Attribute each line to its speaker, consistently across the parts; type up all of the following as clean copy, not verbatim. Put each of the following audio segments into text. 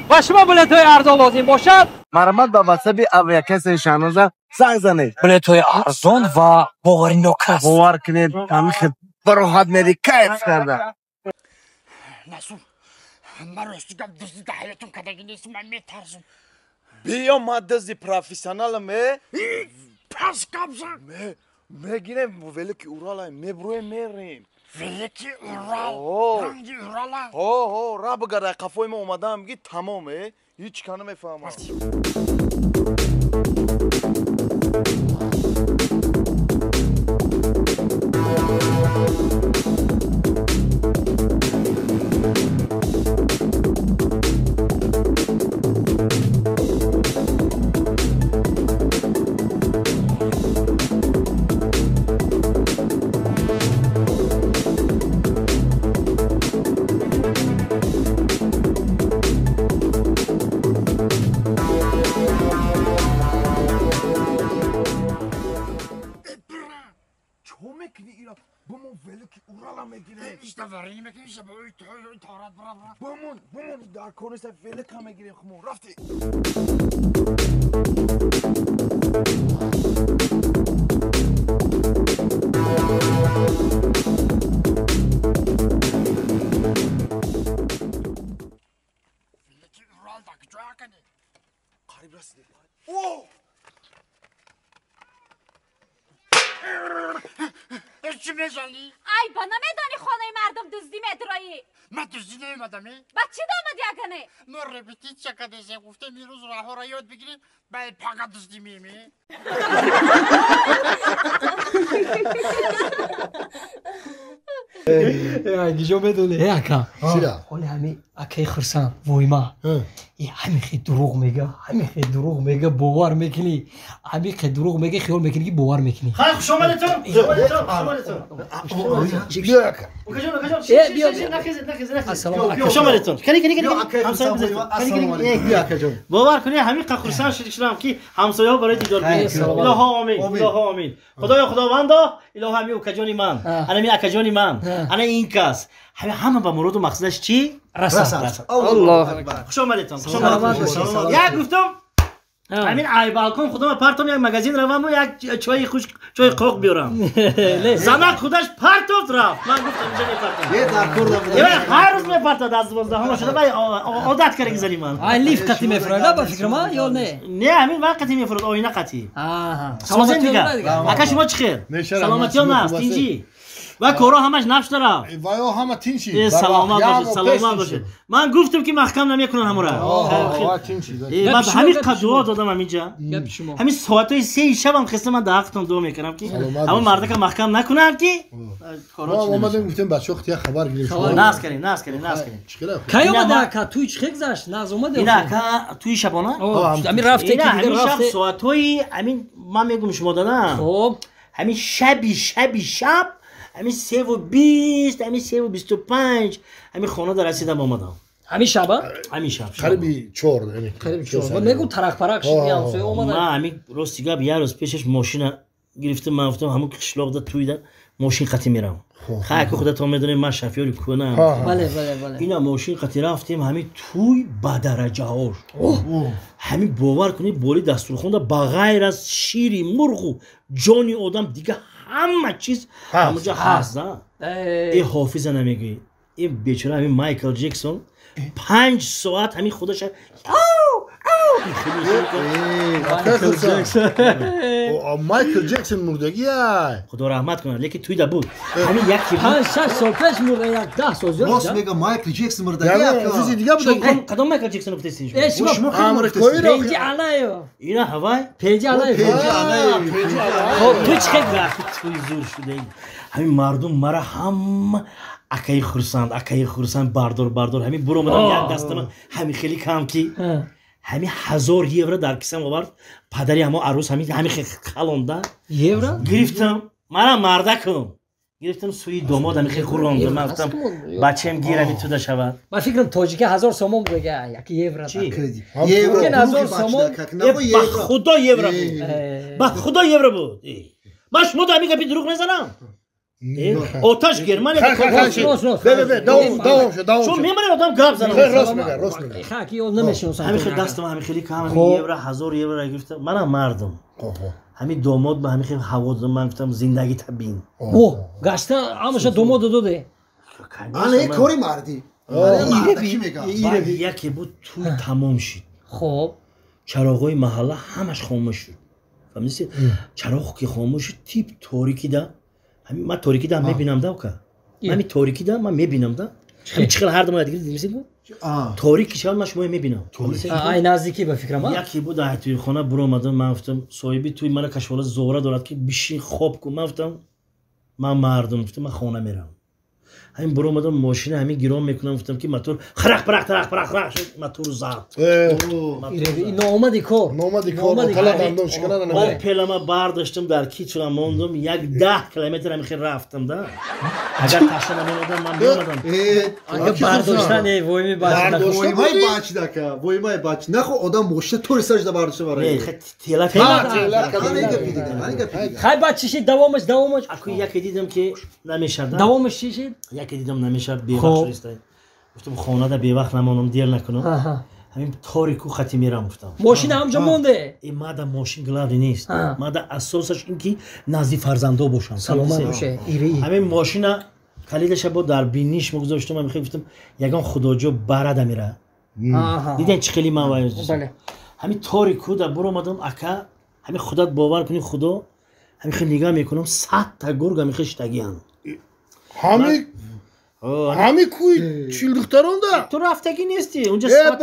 Speaker 1: و شما بلیط های ارزان لازم باشد
Speaker 2: مرمت به واتساپ اویاکس 16 زنگ زنید.
Speaker 1: بلیط های ارزان و باورناک است.
Speaker 2: باور کنید همین براحت میری کیف کرده.
Speaker 3: نسون من راستی گم دزدی در حیاتون کدگی نیست من میترسم.
Speaker 2: بیا ما دزدی پروفسیونال
Speaker 3: پس کبزن
Speaker 2: میگیریم ولکی اورالای میبرویم میریم.
Speaker 3: ولکی اورال رنگی اورال
Speaker 2: را بگرده قفای ما اومدم میگی تمامه هیچ کنه میفهمم.
Speaker 3: اشتفارینی میکنی شبایی تارات برا
Speaker 2: بمون در کنیس ولک هم میگیریم خمون رفتی.
Speaker 3: ولکی اورال دا کجا کنی
Speaker 2: قریب رسیدی. اوه
Speaker 3: چی میزنی؟
Speaker 4: ای با نمیدانی خانه مردم دزدی میدرایی.
Speaker 3: من دزدی نمیدمی؟
Speaker 4: بچه دامد یگنه
Speaker 3: ما رپیتیت چکدیسه گفته میروز راه را یاد بگیریم باید فقط دزدی میمی.
Speaker 1: گیجو بدونه ای اکا حالا همین اکای خرسان ویما همین خیلی دروغ میگه همین خیلی دروغ میگه باور میکنی همین خیلی دروغ میگه خیال میکنی که باور میکنی.
Speaker 3: خیلی خوش آمدتون
Speaker 2: بیا اکا
Speaker 3: خوش آمدتون باور کنی همین خرسان شدی شدم که همسایه ها برای دیدار بگیریم. الها آمین الها آمین خدایا خداوندا الها همین اکجانی من انا می اکجانی من انا این کس همه با مراد و مقصدش چی؟
Speaker 1: رسد.
Speaker 2: الله اکبر.
Speaker 3: خوش آمدید. یک گفتم همین ای بالکن خودم پرتم یک مغازین روام و یک چای خوش چای قوق بیارم. زنک خودش پرتوت رفت. من گفتم اینجا میپرتم.
Speaker 2: یه در کردم.
Speaker 3: هر روز میپرتد از 12 هم شده باید عادت کردی زنی من.
Speaker 1: ای لیف قطی میفرسته با فکر ما یا نه؟
Speaker 3: نه همین وقت قطی میفرسته آینه قطی.
Speaker 1: سلامتی
Speaker 3: دیگه. اکا شما چخیر؟ سلامتی هم هست اینجی. و کورا همش نفش داره.
Speaker 2: وای همه تینچی.
Speaker 3: سلامت باشه سلامت باشه. من گفتم که محکم نمیکنن همورا. بعد همین قدوا دادم همینجا. همین ساعتای 3 شبم خسته من دقیقاً دو میکنم که اما مردا که محکم نکنن که
Speaker 2: کارا چی. ما اومدیم گفتیم بچه‌ها خیلی خبر گیریم.
Speaker 3: ناز کنین.
Speaker 1: کی اومد که توی چه گذشت ناز اومد.
Speaker 3: اینا که توی شبانه.
Speaker 1: همین رفته که
Speaker 3: همین
Speaker 1: دیگه
Speaker 3: شب
Speaker 1: رفته.
Speaker 3: ساعتای همین من میگم شما دادم.
Speaker 1: خب
Speaker 3: همین شب همین 3:20 همین 3:25 همین خانه در رسیدم آمدم.
Speaker 1: همین شب
Speaker 2: قریبی 4 یعنی
Speaker 1: قریبی 4 میگم ترق پرق شد همسایه اومدن.
Speaker 3: من همین راستیگه یه روز پیشش ماشین گرفتم من گفتم همون قشلاق ده توی ده ماشین قطی میرم. خیلی خودت هم میدونی من شفیاری کنم.
Speaker 1: بله
Speaker 3: اینا ماشین قطی رفتیم همین توی با درجه هاش. همین باور کنی بولی دستورخوان ده بغیر از شیری مرغ و جانی آدم دیگه همه چیز همونجا هست. این حافظ نمیگی این بیچاره همین مایکل جکسون 5 ساعت همین خودش
Speaker 2: مایکل جکسون مردگی
Speaker 3: خدا رحمت کنه لیکن توی ده بود همین یکی
Speaker 1: 5-6 سال پیش مرده یک 10 سال زیاد.
Speaker 2: راست میگه مایکل جکسون مردگی چیزی دیگه بود.
Speaker 3: کدوم مایکل جکسون گفتین
Speaker 1: شما
Speaker 2: آمریکایی را
Speaker 1: پیجی علایو
Speaker 3: اینا هوای
Speaker 1: پیجی علایو
Speaker 3: خب تو چه گرافیک توی زور شده ای همین مردم مرا هم اکای خرسند باردار همین برو مدام یک دستم همین خیلی کم کی همین 1000 یورو در کیسم آورد پدری اما عروس همین خیلی خلونده
Speaker 1: یورو
Speaker 3: گرفتم منم مردکم گرفتم سوی داماد همین خیلی خوراندم من گفتم بچه‌م گیرم تو ده شود.
Speaker 1: من فکرم تاجیک 1000 سوم بگه یک یورو
Speaker 2: یورو
Speaker 1: 1000 سوم
Speaker 3: به خدا یورو بود. من شما همین گپی دروغ نزنم. آتش گرمانه
Speaker 5: دوام شد
Speaker 3: چون میمونه آدم گپ زنه
Speaker 5: راست میگه
Speaker 1: خاکی اون نمیشناسم
Speaker 3: همین خیلی دستم همین خیلی کم همین یورو 1000 یورو گرفتم منم مردم همین داماد به همین خیلی حواس من گفتم زندگی تبین
Speaker 1: او گشته همش داماد داده
Speaker 6: انا یک کاری مردی
Speaker 3: چی میگم یکی بود تو تمام شد
Speaker 1: خب
Speaker 3: چراغای محله همش خاموش شد فهمیدی چراغ که خاموش شد تیپ تاریکی ده همین من تاریکی ده میبینم ده که همین تاریکی ده من میبینم ده همین چقدر هر دم دیگه دیدید تاریکی شب من شما میبینم
Speaker 1: ای نزدیکی به فکرم
Speaker 3: یکی بود در توی خانه برو اومدم من گفتم صاحبی توی من کشواله زهره دارد که بشین خواب کن من گفتم من مردم گفتم من خانه میرم همین برو اومدم ماشین همین گیرام میکنم گفتم که موتور خرخ پرخ شد موتور زد
Speaker 1: این اومدی کار
Speaker 5: طلب اندام شکنه
Speaker 3: من پلما برداشتم در کیچم موندم 10 کیلومتر همین رفتم ده اگر تاشم نمیدادم من میومدم
Speaker 1: اگه برداشتن وایمی
Speaker 6: وایمای باچ نخو آدم ماشین طوری سرش برداشته برای
Speaker 3: تیلا
Speaker 1: خای بچه شید دوامش
Speaker 3: اكو یکی دیدم که نمیشه
Speaker 1: دوامش چی شد
Speaker 3: یکی دیدم نمیشه بیوقت شد گفتم خانه ده بیوقت نمونم دیر نکنم همین تاریکو خطی میرم گفتم
Speaker 1: ماشین همجا مونده
Speaker 3: این ماده ماشین گلادی نیست ماده اساسش این که نزدیک فرزنده باشم
Speaker 1: سلامت باشه
Speaker 3: همین ماشین کلیدش با در بینیش گذاشتم من گفتم یگان خداجو برده میره دیدین چه خیلی موعظه
Speaker 1: بله
Speaker 3: همین تاریکو ده برو اومدم اکا همین خودت باور کنی خدا همین خیلی نگاه میکنم 100 تا گرگ همین خشتگیان
Speaker 5: همین کوی چیل دختران ده
Speaker 3: تو رفتگی نیستی اونجا 100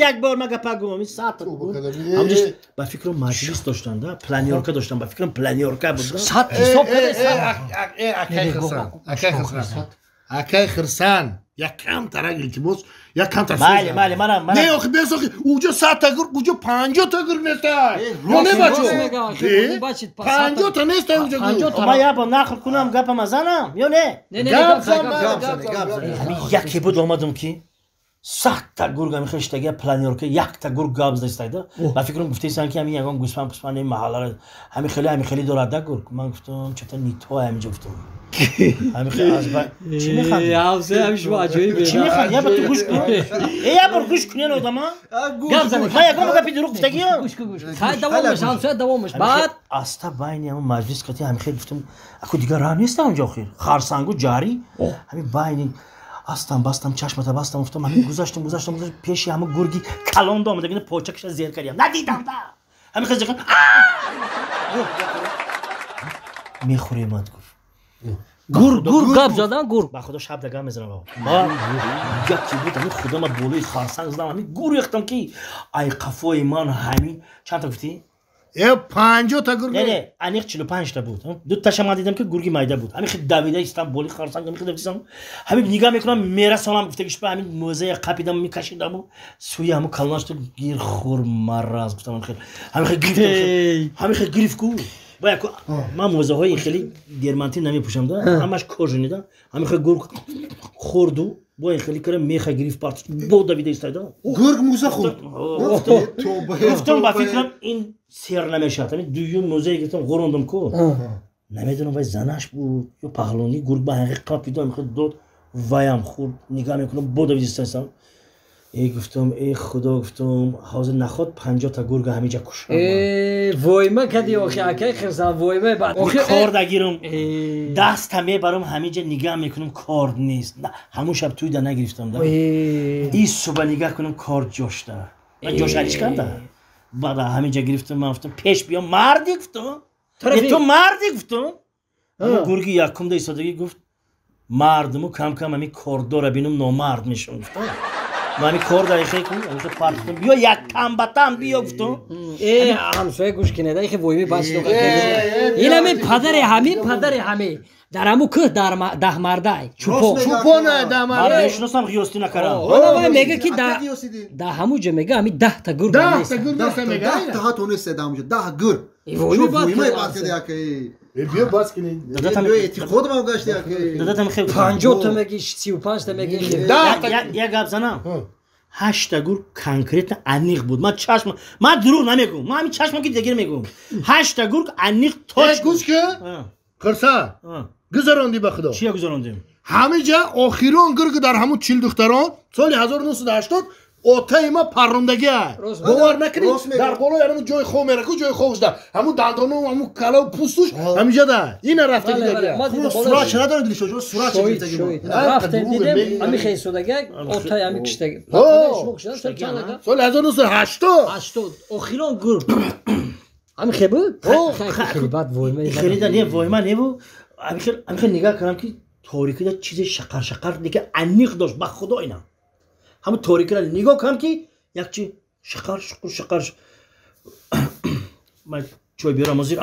Speaker 3: یک بار مگه پگو همین 100 تا همونجا با فکر مجلس داشتن ده پلانیورکا داشتن با فکر پلانیورکا بود
Speaker 1: 100 حساب
Speaker 5: اکای خرسان یکم ترگل که باز یکم تا
Speaker 3: بله منم
Speaker 5: نه آخه بسا که اونجا 100 تا گرگ اونجا 50 تا گرگ نیسته نه بچه 50 تا نیسته اونجا گرگ
Speaker 3: ما یا با نخل کنم گپم ازنم یا نه
Speaker 5: گپ زن
Speaker 3: یکی بود اومدم که 100 تا گرگ همین خشتگی پلانیورکا یک تا گرگ گابز داشته با فکرم گفته سان که همین یگان گوسفند پسپند این محله همین خیلی دارد ده گرگ من گفتم چطور نیتو همینجا گفتم همین خیلی از چی میخواد
Speaker 1: همش واجبی
Speaker 3: چی میخواد یا تو گوش کن یا بر گوش کنین آدما گپ زن ما یگان گپی دروغ گفتگی
Speaker 1: گوش خای دوامش بعد
Speaker 3: استا باینی هم مجلس کتی همین خیلی گفتم اكو دیگه راه نیست اونجا خیر خرسانگو جاری همین باینی باستم چشمت باستم گفتم همین گذاشتم پیش همون گرگی کلان دام دیگه پوچکش زیر کردم ندیدم دا همین خیلی میخوری مات
Speaker 1: گرگ گپ زدن گرگ
Speaker 3: با خدا شب دگه میزنم ما یکی بود همین خدا ما بولوی خرسانگ زدم همین گور یختم کی ای قفوی من همین چند تا گفتی
Speaker 5: 50 تا گرگ
Speaker 3: نه انیق 45 تا بود دو تاش ما دیدم که گرگی مایده بود همین خیلی دویده استانبولی خرسانگ همین دیدم همین نگاه میکنم میرا سلام گفتگیش به همین موزه قپیدم میکشیدم و سوی همون کلناش تو گیر خور مراز گفتم همین خیلی گریف کو باید من موزه های خیلی دیرمانتی نمیپوشم ده همش کورژنی ده همین خیلی گرگ خوردو باید خیلی کرم میخه گریف پارت بود دویده استایده
Speaker 6: گرگ موزه خورد
Speaker 3: گفتم با فکرم این سیر نمیشد همین دویون موزه گفتم غروندم کو نمیدونم وای زنش بود یا پهلونی گرگ با حقیقت قاپیدو میخواد داد وایم خورد نگاه میکنم بود دویده استایده گفتم ای خدا گفتم حاضر نخواد 50 تا گرگ همینجا کشم
Speaker 1: وایما کدی آخه اکای خرسان وایما بعد
Speaker 3: کارد اگیرم دست همه برام همینجا نگاه میکنم کارد نیست همون شب توی ده نگرفتم ده این صبح نگاه کنم کارد جاشته من جاش علیش کردم بعد همینجا گرفتم من گفتم پیش بیام مردی گفتم تو مردی گفتم گرگی یکم ده ایستادگی گفت مردمو کم همین کاردو را بینم نامرد میشم گفتم من کار داری خیلی کنم اونجا پارتم بیا یک کم باتم بیا گفتم
Speaker 1: همسایه گوش کنه دایی که وایمی باش تو این همین پدر همه در همون که ده مرده
Speaker 5: چوپانه ده مرده
Speaker 3: میشناسم غیاستی نکردم
Speaker 1: حالا میگه که ده همونجا میگه همین 10 تا گرگ نیست
Speaker 5: 10 تا میگه
Speaker 6: 10 تا تونست ده همونجا 10 گرگ
Speaker 1: وایمی
Speaker 6: باز کرده که
Speaker 5: بیا باز کنی
Speaker 6: خودم گشتی که
Speaker 3: دادم خیلی
Speaker 1: 50 تا میگی 35 تا میگی
Speaker 3: یک گپ زنم 8 تا گرگ کانکریت انیق بود من دروغ نمیگم من همین چشمم که دیگه میگم 8 تا گرگ انیق تاش
Speaker 5: گوش که خرسان گذراندی به خدا
Speaker 3: چیا گذراندیم
Speaker 5: همه جا آخران گرگ در همون 40 دختران سال 1980 اوته ما پروندگی باور نکنی در بالا همون جای خو میره کو جای خوش ده همون دندانو همون کلا و پوستش همینجا ده این رفته دیگه
Speaker 6: سوراخ چرا دارید شجاع سوراخ چه
Speaker 1: رفته دیدم همین خیسودگی اوته همین کشته
Speaker 5: سال 1980
Speaker 1: آخران گرگ همین خیبه خیلی بد وایمه
Speaker 3: خریدن یه وایمه نیبو همیشه نگاه کنم که تاریکی دا چیز شقر دیگه عمیق داشت به خدا اینا همون تاریکی را نگاه کنم که یک چی شقر من چای بیارم از زیر